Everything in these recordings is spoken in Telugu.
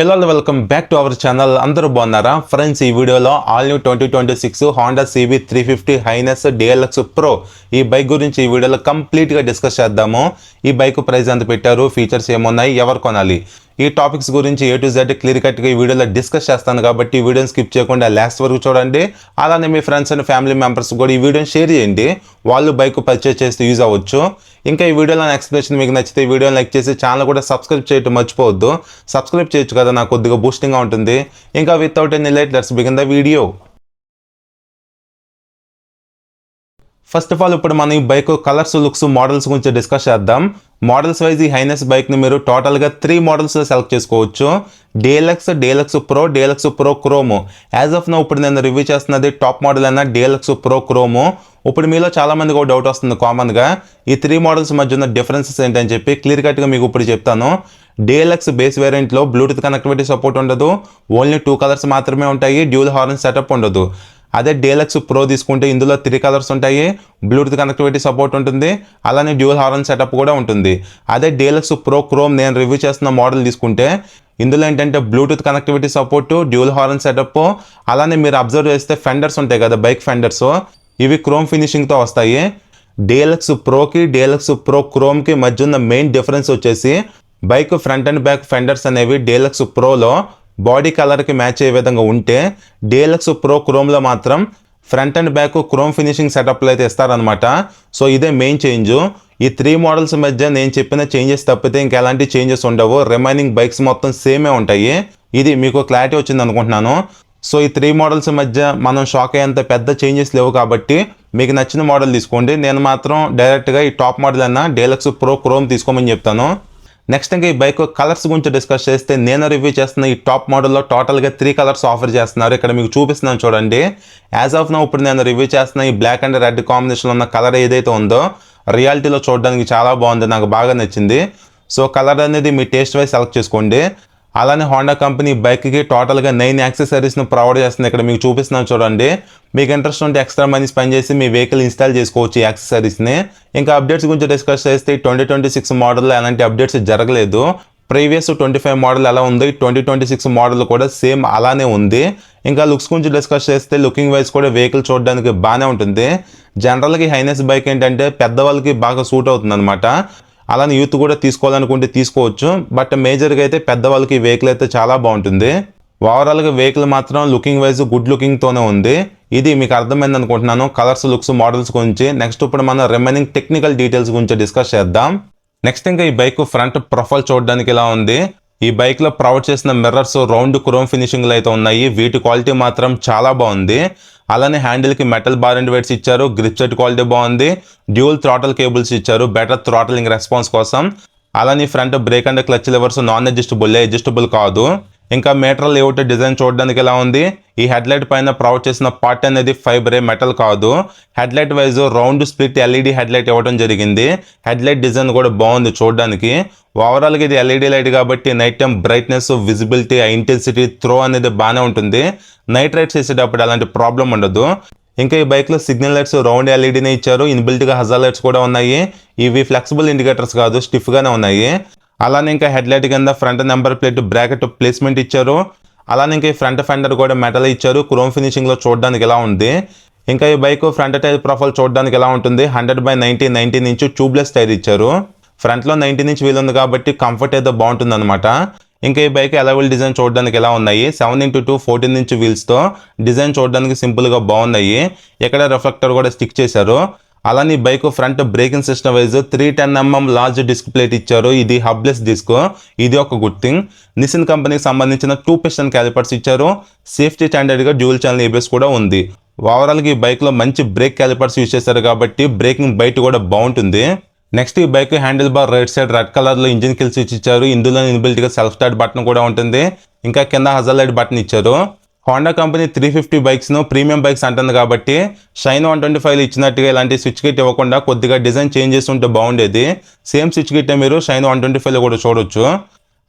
Hello welcome back to our channel. అందరూ బాగున్నారా ఫ్రెండ్స్? ఈ వీడియోలో all new 2026 Honda CB 350 highness DLX pro ఈ బైక్ గురించి ఈ వీడియోలో కంప్లీట్గా డిస్కస్ చేద్దాము. ఈ బైక్ ప్రైస్ ఎంత పెట్టారు, ఫీచర్స్ ఏమున్నాయి, ఎవరు కొనాలి, ఈ టాపిక్స్ గురించి A to Z క్లియర్ కట్గా ఈ వీడియోలో డిస్కస్ చేస్తాను. కాబట్టి ఈ వీడియోని స్కిప్ చేయకుండా లాస్ట్ వరకు చూడండి. అలానే మీ ఫ్రెండ్స్ అండ్ ఫ్యామిలీ మెంబర్స్ కూడా ఈ వీడియోని షేర్ చేయండి, వాళ్ళు బైక్ పర్చేస్ చేస్తే యూజ్ అవ్వచ్చు. ఇంకా ఈ వీడియోలో ఎక్స్ప్లెనేషన్ మీకు నచ్చితే ఈ వీడియోని లైక్ చేసి ఛానల్ కూడా సబ్స్క్రైబ్ చేయడం మర్చిపోవద్దు. సబ్స్క్రైబ్ చేయొచ్చు కదా, నాకు కొద్దిగా బూస్టింగ్గా ఉంటుంది. ఇంకా without any late let's begin the video. First of all ఇప్పుడు మనం ఈ బైక్ కలర్స్, లుక్స్, మోడల్స్ గురించి డిస్కస్ చేద్దాం. మోడల్స్ వైజ్ ఈ హైనెస్ బైక్ని మీరు టోటల్గా 3 మోడల్స్ సెలెక్ట్ చేసుకోవచ్చు. DLX pro, DLX pro chrome. As of now ఇప్పుడు నేను రివ్యూ చేస్తున్నది టాప్ మోడల్ అయినా DLX ప్రో క్రోమో. ఇప్పుడు మీలో చాలా మందికి ఒక డౌట్ వస్తుంది కామన్గా, ఈ 3 మోడల్స్ మధ్య ఉన్న డిఫరెన్సెస్ ఏంటని చెప్పి క్లియర్ కట్గా మీకు ఇప్పుడు చెప్తాను. DLX బేస్ వేరియంట్లో బ్లూటూత్ కనెక్టివిటీ సపోర్ట్ ఉండదు, ఓన్లీ 2 కలర్స్ మాత్రమే ఉంటాయి, డ్యూల్ హార్న్ సెటప్ ఉండదు. అదే DLX ప్రో తీసుకుంటే ఇందులో 3 కలర్స్ ఉంటాయి, బ్లూటూత్ కనెక్టివిటీ సపోర్ట్ ఉంటుంది, అలానే డ్యూల్ హార్న్ సెటప్ కూడా ఉంటుంది. అదే DLX ప్రో క్రోమ్ నేను రివ్యూ చేస్తున్న మోడల్ తీసుకుంటే ఇందులో ఏంటంటే Bluetooth connectivity support, dual horn setup, అలానే మీరు అబ్జర్వ్ చేస్తే ఫెండర్స్ ఉంటాయి కదా, బైక్ ఫెండర్స్, ఇవి క్రోమ్ ఫినిషింగ్తో వస్తాయి. DLX ప్రోకి DLX ప్రో క్రోమ్కి మధ్య ఉన్న మెయిన్ డిఫరెన్స్ వచ్చేసి bike front and back fenders అనేవి DLX ప్రోలో బాడీ కలర్కి మ్యాచ్ అయ్యే విధంగా ఉంటే DLX ప్రో క్రోమ్లో మాత్రం front and back chrome finishing సెటప్లో అయితే ఇస్తారనమాట. సో ఇదే మెయిన్ చేంజ్. ఈ 3 మోడల్స్ మధ్య నేను చెప్పిన చేంజెస్ తప్పితే ఇంకా ఎలాంటి చేంజెస్ ఉండవు, రిమైనింగ్ బైక్స్ మొత్తం సేమే ఉంటాయి. ఇది మీకు క్లారిటీ వచ్చింది అనుకుంటున్నాను. సో ఈ 3 మోడల్స్ మధ్య మనం షాక్ అయ్యేంత పెద్ద చేంజెస్ లేవు కాబట్టి మీకు నచ్చిన మోడల్ తీసుకోండి. నేను మాత్రం డైరెక్ట్గా ఈ టాప్ మోడల్ అన్న DLX ప్రో క్రోమ్ తీసుకోమని చెప్తాను. నెక్స్ట్ ఇంకా ఈ బైక్ కలర్స్ గురించి డిస్కస్ చేస్తే నేను రివ్యూ చేస్తున్న ఈ టాప్ మోడల్లో టోటల్గా 3 కలర్స్ ఆఫర్ చేస్తున్నారు. ఇక్కడ మీకు చూపిస్తున్నాను చూడండి. యాజ్ ఆఫ్ నో ఇప్పుడు నేను రివ్యూ చేస్తున్న ఈ బ్లాక్ అండ్ రెడ్ కాంబినేషన్లో ఉన్న కలర్ ఏదైతే ఉందో రియాలిటీలో చూడడానికి చాలా బాగుంది, నాకు బాగా నచ్చింది. సో కలర్ అనేది మీ టేస్ట్ వైజ్ సెలెక్ట్ చేసుకోండి. అలానే హోండా కంపెనీ బైక్కి టోటల్గా 9 యాక్సెసరీస్ను ప్రొవైడ్ చేస్తుంది. ఇక్కడ మీకు చూపిస్తున్నాను చూడండి. మీకు ఇంట్రెస్ట్ ఉంటే ఎక్స్ట్రా మనీ స్పెండ్ చేసి మీ వెహికల్ ఇన్స్టాల్ చేసుకోవచ్చు ఈ యాక్సెసరీస్ని. ఇంకా అప్డేట్స్ గురించి డిస్కస్ చేస్తే 2026 మోడల్లో ఎలాంటి అప్డేట్స్ జరగలేదు. ప్రీవియస్ 25 మోడల్ ఎలా ఉంది, 2026 మోడల్ కూడా సేమ్ అలానే ఉంది. ఇంకా లుక్స్ గురించి డిస్కస్ చేస్తే లుకింగ్ వైజ్ కూడా వెహికల్ చూడడానికి బాగానే ఉంటుంది. జనరల్గా హైనెస్ బైక్ ఏంటంటే పెద్దవాళ్ళకి బాగా సూట్ అవుతుంది అనమాట. అలానే యూత్ కూడా తీసుకోవాలనుకుంటే తీసుకోవచ్చు, బట్ మేజర్గా అయితే పెద్దవాళ్ళకి వెహికల్ అయితే చాలా బాగుంటుంది. ఓవరాల్గా వెహికల్ మాత్రం లుకింగ్ వైజ్ గుడ్ లుకింగ్తోనే ఉంది. ఇది మీకు అర్థమైంది అనుకుంటున్నాను కలర్స్, లుక్స్, మోడల్స్ గురించి. నెక్స్ట్ ఇప్పుడు మనం రిమైనింగ్ టెక్నికల్ డీటెయిల్స్ గురించి డిస్కస్ చేద్దాం. నెక్స్ట్ ఇంకా ఈ బైక్ ఫ్రంట్ ప్రొఫైల్ చూడడానికి ఇలా ఉంది. ఈ బైక్లో ప్రొవైడ్ చేసిన మిర్రర్స్ రౌండ్ క్రోమ్ ఫినిషింగ్లో అయితే ఉన్నాయి, వీటి క్వాలిటీ మాత్రం చాలా బాగుంది. అలానే హ్యాండిల్కి మెటల్ బార్ అండ్ వెయిట్స్ ఇచ్చారు, గ్రిప్ సెట్ క్వాలిటీ బాగుంది, డ్యూల్ థ్రాటల్ కేబుల్స్ ఇచ్చారు బెటర్ థ్రాటలింగ్ రెస్పాన్స్ కోసం. అలానే front brake and clutch levers non adjustable కాదు. ఇంకా మీటర్ లేఅవుట్ డిజైన్ చూడడానికి ఎలా ఉంది. ఈ హెడ్లైట్ పైన ప్రొవైడ్ చేసిన పార్ట్ అనేది ఫైబరే, మెటల్ కాదు. Headlight wise round split LED headlight ఇవ్వడం జరిగింది. హెడ్లైట్ డిజైన్ కూడా బాగుంది చూడడానికి. ఓవరాల్గా ఇది LED లైట్ కాబట్టి night time brightness, visibility, intensity, throw అనేది బాగానే ఉంటుంది. నైట్ రైడ్స్ చేసేటప్పుడు అలాంటి ప్రాబ్లం ఉండదు. ఇంకా ఈ బైక్లో సిగ్నల్ లైట్స్ రౌండ్ LEDనే ఇచ్చారు, ఇన్బిల్ట్గా హజార్ లైట్స్ కూడా ఉన్నాయి. ఇవి ఫ్లెక్సిబుల్ ఇండికేటర్స్ కాదు, స్టిఫ్గానే ఉన్నాయి. అలానే ఇంకా హెడ్లైట్ కింద front number plate bracket placement ఇచ్చారు. అలానే ఇంకా ఈ ఫ్రంట్ ఫెండర్ కూడా మెటల్ ఇచ్చారు, క్రోమ్ ఫినిషింగ్లో చూడడానికి ఎలా ఉంది. ఇంకా ఈ బైక్ ఫ్రంట్ టైర్ ప్రొఫైల్ చూడడానికి ఎలా ఉంటుంది. 100/90 19 ఇంచ్ ట్యూబ్లెస్ టైర్ ఇచ్చారు. ఫ్రంట్లో 19 ఇంచ్ వీల్ ఉంది కాబట్టి కంఫర్ట్ అయితే బాగుంటుంది అనమాట. ఇంకా ఈ బైక్ అలైవల్ డిజైన్ చూడడానికి ఎలా ఉన్నాయి. 7x2 14 ఇంచ్ వీల్స్తో డిజైన్ చూడడానికి సింపుల్గా బాగున్నాయి. ఇక్కడ రిఫ్లెక్టర్ కూడా స్టిక్ చేశారు. అలానే bike front braking system wise 310mm large disc plate ఇచ్చారు. ఇది హబ్లెస్ డిస్క్, ఇది ఒక గుడ్ థింగ్. నిసిన్ కంపెనీకి సంబంధించిన 2 పిస్టన్ క్యాలిపర్స్ ఇచ్చారు. సేఫ్టీ స్టాండర్డ్గా డ్యూల్ ఛానల్ ABS కూడా ఉంది. ఓవరాల్గా ఈ బైక్లో మంచి బ్రేక్ క్యాలిపర్స్ యూజ్ చేశారు కాబట్టి బ్రేకింగ్ బైట్ కూడా బాగుంటుంది. నెక్స్ట్ ఈ bike handle bar right side red కలర్లో ఇంజిన్ కిల్ స్విచ్ ఇచ్చారు. ఇందులో ఇన్బిల్ట్గా సెల్ఫ్ స్టార్ట్ బటన్ కూడా ఉంటుంది. ఇంకా కింద హజార్ లైట్ బటన్ ఇచ్చారు. హోండా కంపెనీ 350 బైక్స్ను ప్రీమియం బైక్స్ అంటుంది కాబట్టి షైన్ 125 ఇచ్చినట్టుగా ఇలాంటి స్విచ్ కిట్ ఇవ్వకుండా కొద్దిగా డిజైన్ చేంజ్ చేసి ఉంటే బాగుండేది. సేమ్ స్విచ్ కిట్ మీరు షైన్ 125లో కూడా చూడొచ్చు.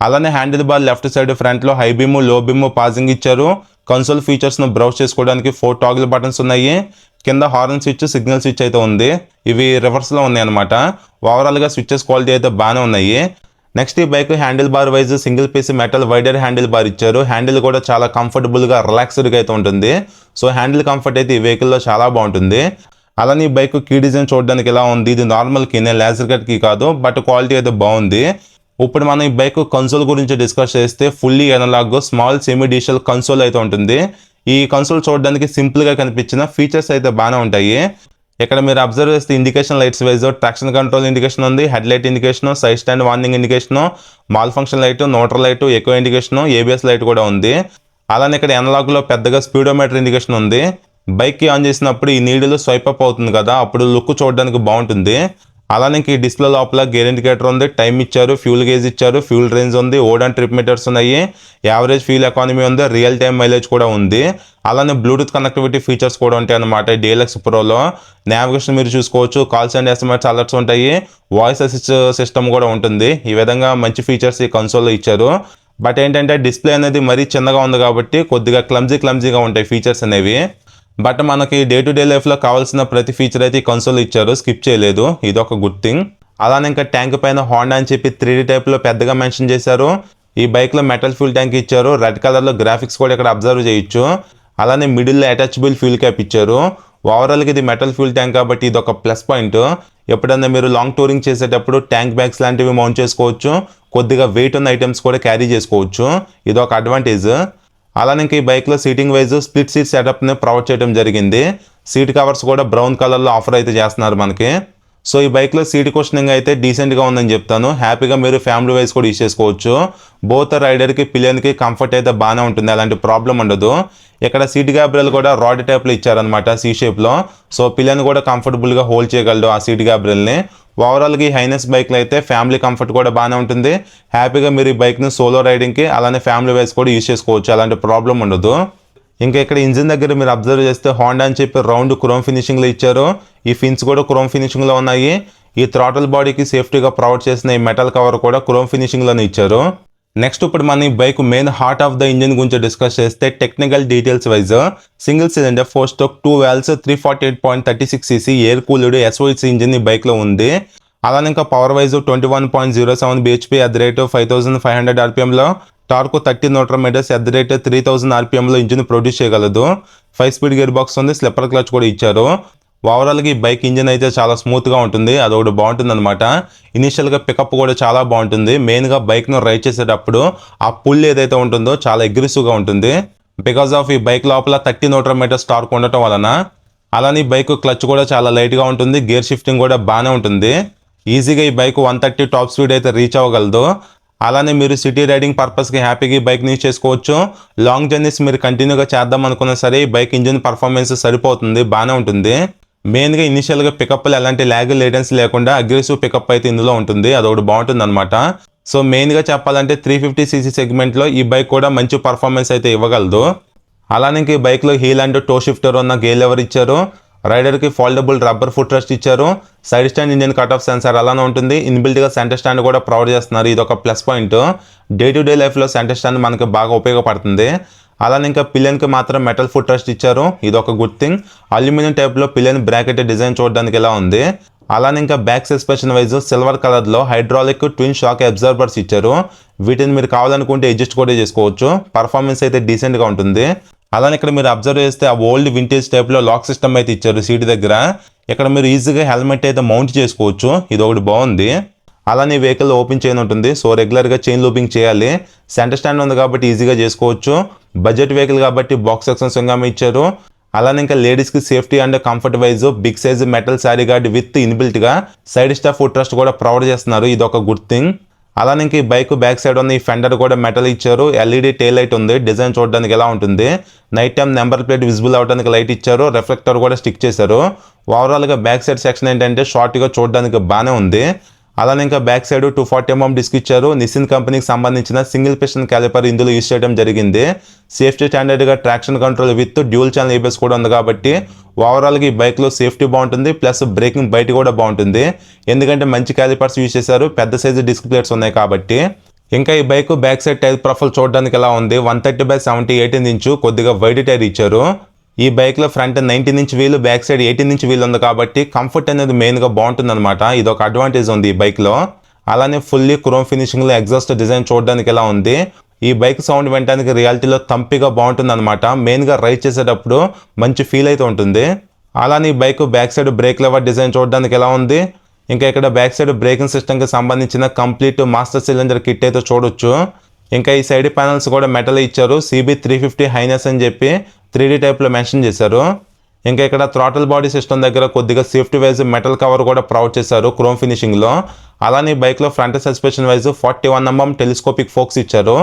అలానే హ్యాండిల్ బార్ లెఫ్ట్ సైడ్ ఫ్రంట్లో హై బీమ్, లో బీమ్, పాజింగ్ ఇచ్చారు. కన్సోల్ ఫీచర్స్ను బ్రౌజ్ చేసుకోవడానికి 4 టాగిల్ బటన్స్ ఉన్నాయి. కింద హార్న్ స్విచ్, సిగ్నల్ స్విచ్ అయితే ఉంది. ఇవి రివర్స్లో ఉన్నాయి అనమాట. ఓవరాల్గా స్విచెస్ క్వాలిటీ అయితే బాగానే ఉన్నాయి. నెక్స్ట్ ఈ bike handle bar wise single piece metal wider handle bar ఇచ్చారు. హ్యాండిల్ కూడా చాలా కంఫర్టబుల్గా రిలాక్స్డ్గా అయితే ఉంటుంది. సో హ్యాండిల్ కంఫర్ట్ అయితే ఈ వెహికల్లో చాలా బాగుంటుంది. అలానే ఈ బైక్ కీ డిజైన్ చూడడానికి ఎలా ఉంది, ఇది నార్మల్ కీనే, లేజర్ కట్ కీ కాదు, బట్ క్వాలిటీ అయితే బాగుంది. ఇప్పుడు మనం ఈ బైక్ కన్సోల్ గురించి డిస్కస్ చేస్తే fully analogue small semi digital console అయితే ఉంటుంది. ఈ కన్సోల్ చూడడానికి సింపుల్గా కనిపించిన ఫీచర్స్ అయితే బాగానే ఉంటాయి. ఇక్కడ మీరు అబ్జర్వ్ చేస్తే indication lights wise traction control indication ఉంది, head light indication, side stand warning indication, malfunction light, neutral light, eco indication, ABS light కూడా ఉంది. అలానే ఇక్కడ ఎనలాగ్లో పెద్దగా స్పీడోమీటర్ ఇండికేషన్ ఉంది. బైక్కి ఆన్ చేసినప్పుడు ఈ నీడిల్ స్వైప్ అప్ అవుతుంది కదా, అప్పుడు లుక్ చూడడానికి బాగుంటుంది. అలానే ఈ డిస్ప్లే లోపల గేర్ ఇండికేటర్ ఉంది, టైం ఇచ్చారు, ఫ్యూల్ గేజ్ ఇచ్చారు, ఫ్యూల్ రేంజ్ ఉంది, ఓడ్ అండ్ ట్రిప్ మీటర్స్ ఉన్నాయి, యావరేజ్ ఫ్యూల్ ఎకానమీ ఉంది, రియల్ టైం మైలేజ్ కూడా ఉంది. అలానే బ్లూటూత్ కనెక్టివిటీ ఫీచర్స్ కూడా ఉంటాయి అన్నమాట డీఎల్ఎక్స్ ప్రోలో. నావిగేషన్ మీరు చూసుకోవచ్చు, కాల్స్ అండ్ ఎస్ఎంఎస్ అలర్ట్స్ ఉంటాయి, వాయిస్ అసిస్ట్ సిస్టమ్ కూడా ఉంటుంది. ఈ విధంగా మంచి ఫీచర్స్ ఈ కన్సోల్లో ఇచ్చారు. బట్ ఏంటంటే డిస్ప్లే అనేది మరీ చిన్నగా ఉంది కాబట్టి కొద్దిగా క్లమ్జీగా ఉంటాయి ఫీచర్స్ అనేవి. బట్ మనకి డే టు డే లైఫ్లో కావాల్సిన ప్రతి ఫీచర్ అయితే ఈ కన్సోల్ ఇచ్చారు, స్కిప్ చేయలేదు, ఇది ఒక గుడ్ థింగ్. అలానే ఇంకా ట్యాంక్ పైన హోండా అని చెప్పి 3D టైప్లో పెద్దగా మెన్షన్ చేశారు. ఈ బైక్లో మెటల్ ఫ్యూల్ ట్యాంక్ ఇచ్చారు, రెడ్ కలర్లో గ్రాఫిక్స్ కూడా ఇక్కడ అబ్జర్వ్ చేయొచ్చు. అలానే మిడిల్లో అటాచబుల్ ఫ్యూల్ క్యాప్ ఇచ్చారు. ఓవరాల్గా ఇది మెటల్ ఫ్యూల్ ట్యాంక్ కాబట్టి ఇది ఒక ప్లస్ పాయింట్. ఎప్పుడైనా మీరు లాంగ్ టూరింగ్ చేసేటప్పుడు ట్యాంక్ బ్యాగ్స్ లాంటివి మౌంట్ చేసుకోవచ్చు, కొద్దిగా వెయిట్ ఉన్న ఐటమ్స్ కూడా క్యారీ చేసుకోవచ్చు, ఇది ఒక అడ్వాంటేజ్. అలానే ఇంకా ఈ బైక్లో సీటింగ్ వైజ్ స్ప్లిట్ సీట్ సెటప్ని ప్రొవైడ్ చేయడం జరిగింది. సీట్ కవర్స్ కూడా బ్రౌన్ కలర్లో ఆఫర్ అయితే చేస్తున్నారు మనకి. సో ఈ బైక్లో సీట్ కుషనింగ్ అయితే డీసెంట్గా ఉందని చెప్తాను. హ్యాపీగా మీరు ఫ్యామిలీ వైజ్ కూడా యూస్ చేసుకోవచ్చు. బోత్ రైడర్కి పిలియన్కి కంఫర్ట్ అయితే బాగానే ఉంటుంది, అలాంటి ప్రాబ్లం ఉండదు. ఇక్కడ సీట్ గ్యాబ్రెల్ కూడా రాడ్ టైప్లో ఇచ్చారనమాట, సి షేప్లో. సో పిలియన్ కూడా కంఫర్టబుల్గా హోల్డ్ చేయగలడు ఆ సీట్ గ్యాబ్రెల్ని. ఓవరాల్గా ఈ హైనెస్ బైక్లో అయితే ఫ్యామిలీ కంఫర్ట్ కూడా బాగానే ఉంటుంది. హ్యాపీగా మీరు ఈ బైక్ని సోలో రైడింగ్కి అలానే ఫ్యామిలీ వైజ్ కూడా యూస్ చేసుకోవచ్చు, అలాంటి ప్రాబ్లం ఉండదు. ఇంకా ఇక్కడ ఇంజిన్ దగ్గర మీరు అబ్జర్వ్ చేస్తే హోండా అని చెప్పి రౌండ్ క్రోమ్ ఫినిషింగ్లో ఇచ్చారు. ఈ ఫిన్స్ కూడా క్రోమ్ ఫినిషింగ్లో ఉన్నాయి. ఈ థ్రాటల్ బాడీకి సేఫ్టీగా ప్రొవైడ్ చేసిన ఈ మెటల్ కవర్ కూడా క్రోమ్ ఫినిషింగ్లోనే ఇచ్చారు. నెక్స్ట్ ఇప్పుడు మన ఈ bike main heart of the engine గురించి డిస్కస్ చేస్తే technical details wise single cylinder 4 stroke 2 valves 348.36 cc air cooled SOHC engine ఈ బైక్లో ఉంది. అలానే ఇంకా power wise 21.07 bhp at the rate 5500 rpmలో, torque 30 Nm at the rate 3000 rpmలో ఇంజిన్ ప్రొడ్యూస్ చేయగలదు. 5 స్పీడ్ గేర్ బాక్స్ ఉంది, స్లిప్పర్ క్లచ్ కూడా ఇచ్చారు. ఓవరాల్గా ఈ బైక్ ఇంజిన్ అయితే చాలా స్మూత్గా ఉంటుంది, అదొకటి బాగుంటుంది అనమాట. ఇనీషియల్గా పికప్ కూడా చాలా బాగుంటుంది. మెయిన్గా బైక్ను రైడ్ చేసేటప్పుడు ఆ పుల్ ఏదైతే ఉంటుందో చాలా అగ్రెసివ్గా ఉంటుంది, బికాస్ ఆఫ్ ఈ బైక్ లోపల 30 Nm టార్క్ ఉండటం వలన. అలానే ఈ బైక్ క్లచ్ కూడా చాలా లైట్గా ఉంటుంది, గేర్ షిఫ్టింగ్ కూడా బాగానే ఉంటుంది. ఈజీగా ఈ బైక్ 130 టాప్ స్పీడ్ అయితే రీచ్ అవ్వగలదు. అలానే మీరు సిటీ రైడింగ్ పర్పస్కి హ్యాపీగా ఈ బైక్ని యూజ్ చేసుకోవచ్చు. లాంగ్ జర్నీస్ మీరు కంటిన్యూగా చేద్దాం అనుకున్నా సరే ఈ బైక్ ఇంజిన్ పర్ఫార్మెన్స్ సరిపోతుంది, బాగానే ఉంటుంది. మెయిన్గా ఇనిషియల్గా పికప్లు ఎలాంటి ల్యాగ్ లేటెన్సీ లేకుండా అగ్రెసివ్ పికప్ అయితే ఇందులో ఉంటుంది, అదొకటి బాగుంటుంది అనమాట. సో మెయిన్గా చెప్పాలంటే 350cc సెగ్మెంట్లో ఈ బైక్ కూడా మంచి పర్ఫార్మెన్స్ అయితే ఇవ్వగలదు. అలానే ఈ బైక్లో హీల్ అండ్ టో షిఫ్టర్ ఉన్న గేర్ లెవర్ ఇచ్చారు. రైడర్కి ఫోల్డబుల్ రబ్బర్ ఫుట్ రెస్ట్ ఇచ్చారు. Side stand Indian cut off sensor అలానే ఉంటుంది. ఇన్బిల్ట్గా సెంటర్ స్టాండ్ కూడా ప్రొవైడ్ చేస్తున్నారు, ఇది ఒక plus point. Day to day లైఫ్లో సెంటర్ స్టాండ్ మనకి బాగా ఉపయోగపడుతుంది. అలానే ఇంకా పిలియన్కి మాత్రం మెటల్ ఫుట్ రెస్ట్ ఇచ్చారు, ఇది ఒక గుడ్ థింగ్. అల్యూమినియం టైప్లో పిలియన్ బ్రాకెట్ డిజైన్ చూడడానికి ఎలా ఉంది. అలానే ఇంకా బ్యాక్ సస్పెన్షన్ వైజ్ సిల్వర్ కలర్లో హైడ్రాలిక్ ట్విన్ షాక్ అబ్జర్వర్స్ ఇచ్చారు. వీటిని మీరు కావాలనుకుంటే అడ్జస్ట్ కూడా చేసుకోవచ్చు, పర్ఫార్మెన్స్ అయితే డీసెంట్గా ఉంటుంది. అలానే ఇక్కడ మీరు అబ్జర్వ్ చేస్తే ఆ ఓల్డ్ వింటేజ్ టైప్లో లాక్ సిస్టమ్ అయితే ఇచ్చారు సీట్ దగ్గర. ఇక్కడ మీరు ఈజీగా హెల్మెట్ అయితే మౌంట్ చేసుకోవచ్చు, ఇది ఒకటి బాగుంది. అలానే వెహికల్ ఓపెన్ చైన్ ఉంటుంది, సో రెగ్యులర్గా చైన్ లూపింగ్ చేయాలి. సెంటర్ స్టాండ్ ఉంది కాబట్టి ఈజీగా చేసుకోవచ్చు. బడ్జెట్ వెహికల్ కాబట్టి బాక్స్ సెక్షన్స్ ఇంకా ఇచ్చారు. అలానే ఇంకా లేడీస్కి safety and comfort wise big size metal sari guard with ఇన్బిల్ట్గా సైడ్ స్టాఫ్ ఫుట్ రెస్ట్ కూడా ప్రొవైడ్ చేస్తున్నారు, ఇది ఒక గుడ్ థింగ్. అలానే ఇంక ఈ బైక్ బ్యాక్ సైడ్ ఉన్న ఈ ఫెండర్ కూడా మెటల్ ఇచ్చారు. LED టైల్ లైట్ ఉంది, డిజైన్ చూడడానికి ఎలా ఉంటుంది. Night time number plate visible అవడానికి లైట్ ఇచ్చారు, రిఫ్లెక్టర్ కూడా స్టిక్ చేశారు. ఓవరాల్గా బ్యాక్ సైడ్ సెక్షన్ ఏంటంటే షార్ట్గా చూడడానికి బాగానే ఉంది. అలానే ఇంకా బ్యాక్ సైడ్ 240mm డిస్క్ ఇచ్చారు. నిసిన్ కంపెనీకి సంబంధించిన సింగిల్ పిస్టన్ క్యాలిపర్ ఇందులో యూజ్ చేయడం జరిగింది. సేఫ్టీ స్టాండర్డ్గా traction control with dual channel ABS కూడా ఉంది కాబట్టి ఓవరాల్గా ఈ బైక్లో సేఫ్టీ బాగుంటుంది, ప్లస్ బ్రేకింగ్ బయట కూడా బాగుంటుంది. ఎందుకంటే మంచి క్యాలిపర్స్ యూజ్ చేశారు, పెద్ద సైజు డిస్క్ ప్లేట్స్ ఉన్నాయి కాబట్టి. ఇంకా ఈ bike back side tyre profile చూడడానికి ఎలా ఉంది. 130/70 18 ఇంచు కొద్దిగా వైడ్ టైర్ ఇచ్చారు. ఈ బైక్లో front 19 inch wheel, back side 18 inch wheel ఉంది కాబట్టి కంఫర్ట్ అనేది మెయిన్గా బాగుంటుంది అనమాట, ఇది ఒక అడ్వాంటేజ్ ఉంది ఈ బైక్లో. అలానే ఫుల్లీ క్రోమ్ ఫినిషింగ్లో ఎగ్జాస్ట్ డిజైన్ చూడడానికి ఎలా ఉంది. ఈ బైక్ సౌండ్ వినడానికి రియాలిటీలో తంపిగా బాగుంటుంది అనమాట. మెయిన్గా రైడ్ చేసేటప్పుడు మంచి ఫీల్ అయితే ఉంటుంది. అలానే ఈ bike back side break lever design చూడడానికి ఎలా ఉంది. ఇంకా ఇక్కడ బ్యాక్ సైడ్ బ్రేకింగ్ సిస్టమ్కి సంబంధించిన కంప్లీట్ మాస్టర్ సిలిండర్ కిట్ అయితే చూడొచ్చు. ఇంకా ఈ సైడ్ ప్యానల్స్ కూడా మెటల్ ఇచ్చారు. CB350 హైనెస్ అని చెప్పి 3D టైప్లో మెన్షన్ చేశారు. ఇంకా ఇక్కడ థ్రాటల్ బాడీ సిస్టమ్ దగ్గర కొద్దిగా సేఫ్టీ వైజ్ మెటల్ కవర్ కూడా ప్రొవైడ్ చేశారు క్రోమ్ ఫినిషింగ్లో. అలానే బైక్లో front suspension wise 41mm telescopic forks ఇచ్చారు.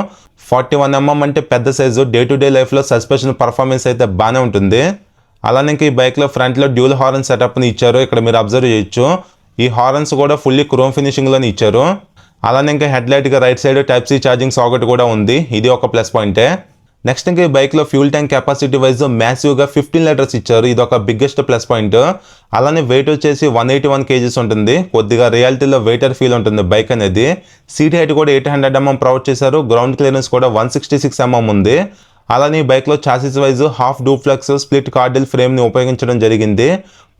41mm అంటే పెద్ద సైజు. డే టు డే లైఫ్లో సస్పెన్షన్ పర్ఫార్మెన్స్ అయితే బాగానే ఉంటుంది. అలానే ఇంకా ఈ బైక్లో ఫ్రంట్లో డ్యూల్ హార్న్ సెటప్ని ఇచ్చారు. ఇక్కడ మీరు అబ్జర్వ్ చేయొచ్చు. ఈ హార్న్స్ కూడా ఫుల్లీ క్రోమ్ ఫినిషింగ్లోనే ఇచ్చారు. అలానే ఇంకా హెడ్ లైట్గా right side Type-C charging socket కూడా ఉంది. ఇది ఒక ప్లస్ పాయింటే. నెక్స్ట్ ఇంకా ఈ బైక్లో ఫ్యూల్ ట్యాంక్ కెపాసిటీ వైజ్ మ్యాసివ్గా 15 లీటర్స్ ఇచ్చారు. ఇది ఒక బిగ్గెస్ట్ ప్లస్ పాయింట్. అలానే వెయిట్ వచ్చేసి 181 kgs ఉంటుంది. కొద్దిగా రియాలిటీలో వెయిటర్ ఫీల్ ఉంటుంది బైక్ అనేది. సీట్ హైట్ కూడా 800mm ప్రొవైడ్ చేశారు. గ్రౌండ్ క్లియరెన్స్ కూడా 166mm ఉంది. అలానే ఈ బైక్లో chassis wise half duplex split cradle ఫ్రేమ్ని ఉపయోగించడం జరిగింది.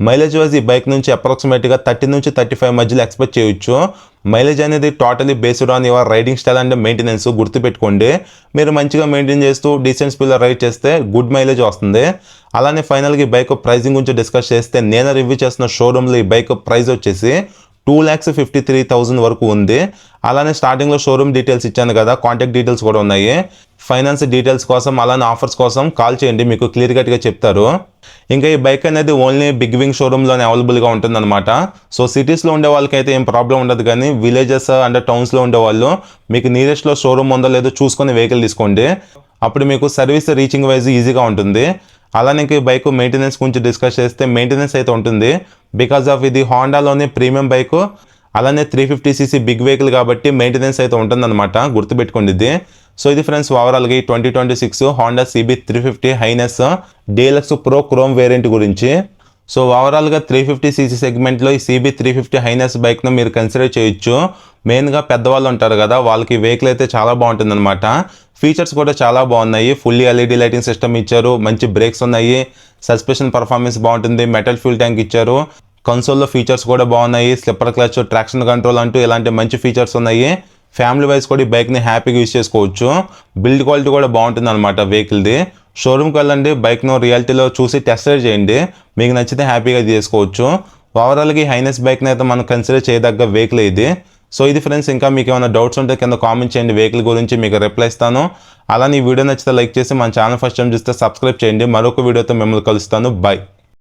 మైలేజ్ వైజ్ ఈ బైక్ నుంచి అప్రాక్సిమేట్గా 30 నుంచి 35 మధ్యలో ఎక్స్పెక్ట్ చేయొచ్చు. మైలేజ్ అనేది totally based on your riding style and maintenance. గుర్తుపెట్టుకోండి, మీరు మంచిగా మెయింటైన్ చేస్తూ డీసెంట్ స్పీడ్లో రైడ్ చేస్తే గుడ్ మైలేజ్ వస్తుంది. అలానే ఫైనల్గా ఈ బైక్ ప్రైజింగ్ గురించి డిస్కస్ చేస్తే నేను రివ్యూ చేస్తున్న షోరూంలో ఈ బైక్ ప్రైస్ వచ్చేసి 2,53,000 వరకు ఉంది. అలానే స్టార్టింగ్లో షోరూమ్ డీటెయిల్స్ ఇచ్చాను కదా, కాంటాక్ట్ డీటెయిల్స్ కూడా ఉన్నాయి. ఫైనాన్స్ డీటెయిల్స్ కోసం అలానే ఆఫర్స్ కోసం కాల్ చేయండి, మీకు క్లియర్ కట్గా చెప్తారు. ఇంకా ఈ బైక్ అనేది ఓన్లీ బిగ్ వింగ్ షోరూంలోనే అవైలబుల్గా ఉంటుందన్నమాట. సో సిటీస్లో ఉండే వాళ్ళకైతే ఏం ప్రాబ్లం ఉండదు, కానీ విలేజెస్ అండ్ టౌన్స్లో ఉండేవాళ్ళు మీకు నియరెస్ట్లో షోరూమ్ ఉందో లేదో చూసుకొని వెహికల్ తీసుకోండి. అప్పుడు మీకు సర్వీస్ రీచింగ్ వైజ్ ఈజీగా ఉంటుంది. అలానే ఈ బైక్ మెయింటెనెన్స్ గురించి డిస్కస్ చేస్తే మెయింటెనెన్స్ అయితే ఉంటుంది. బికాజ్ ఆఫ్ ఇది హోండాలోనే ప్రీమియం బైక్, అలానే 350cc బిగ్ వెహికల్ కాబట్టి మెయింటెనెన్స్ అయితే ఉంటుందన్నమాట. గుర్తుపెట్టుకోండి ఇది. సో ఇది ఫ్రెండ్స్ ఓవరాల్గా ఈ 2026 Honda CB350 highness deluxe pro chrome variant గురించి. సో ఓవరాల్గా 350cc సెగ్మెంట్లో ఈ CB350 హైనెస్ బైక్ను మీరు కన్సిడర్ చేయొచ్చు. మెయిన్గా పెద్దవాళ్ళు ఉంటారు కదా, వాళ్ళకి వెహికల్ అయితే చాలా బాగుంటుందన్నమాట. ఫీచర్స్ కూడా చాలా బాగున్నాయి. ఫుల్లీ LED లైటింగ్ సిస్టమ్ ఇచ్చారు. మంచి బ్రేక్స్ ఉన్నాయి. సస్పెన్షన్ పర్ఫార్మెన్స్ బాగుంటుంది. మెటల్ ఫ్యూల్ ట్యాంక్ ఇచ్చారు. కన్సోల్లో ఫీచర్స్ కూడా బాగున్నాయి. స్లిప్పర్ క్లచ్, ట్రాక్షన్ కంట్రోల్ అంటూ ఇలాంటి మంచి ఫీచర్స్ ఉన్నాయి. ఫ్యామిలీ వైజ్ కూడా ఈ బైక్ని హ్యాపీగా యూజ్ చేసుకోవచ్చు. బిల్డ్ క్వాలిటీ కూడా బాగుంటుంది అనమాట వెహికల్ది. షోరూమ్కి వెళ్ళండి, బైక్ను రియాలిటీలో చూసి టెస్ట్ రైడ్ చేయండి. మీకు నచ్చితే హ్యాపీగా చేసుకోవచ్చు. ఓవరాల్గా ఈ హైనెస్ బైక్ని అయితే మనం కన్సిడర్ చేయదగ్గ వెహికల్ ఇది. సో ఇది ఫ్రెండ్స్, ఇంకా మీకు ఏమైనా డౌట్స్ ఉంటే కింద కామెంట్ చేయండి. వెహికల్ గురించి మీకు రిప్లై ఇస్తాను. అలానే ఈ వీడియో నచ్చితే లైక్ చేసి మన ఛానల్ ఫస్ట్ టైం చూస్తే సబ్స్క్రైబ్ చేయండి. మరొక వీడియోతో మిమ్మల్ని కలుస్తాను. బై.